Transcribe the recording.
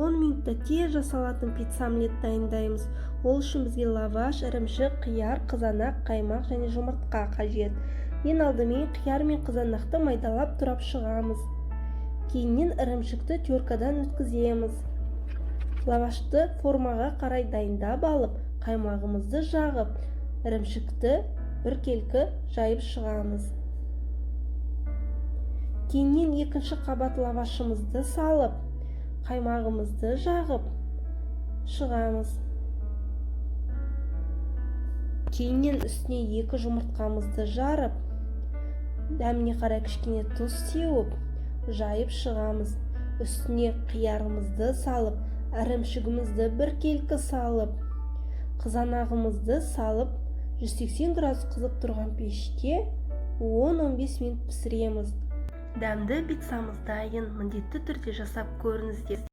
10 минутта тез жасалатын пицца омлет дайындаймыз. Ол үшін бізге лаваш, ірімшік, қияр, қызанақ, қаймақ және жұмыртқа қажет. Ең алдымен қияр мен қызанақты майдалап турап шығамыз. Кейіннен ірімшікті теркадан өткіземіз. Лавашты формаға қарай дайындап алып, қаймағымызды жағып, ірімшікті біркелкі жайып шығамыз. Кейіннен екінші қабат лавашымызды салып, қаймағымызды жағып шығамыз. Кейіннен үстіне 2 жұмыртқамызды жарып, дәміне қарай кішкене тұз сеуіп, жайып шығамыз. Үстіне қиярымызды салып, ірімшігімізді біркелкі салып, қызанағымызды салып, 180 градус қызып тұрған пеште 10-15 минут пісіреміз. Дәмді пиццамыз дайын. Міндетті түрде жасап көріңіздер.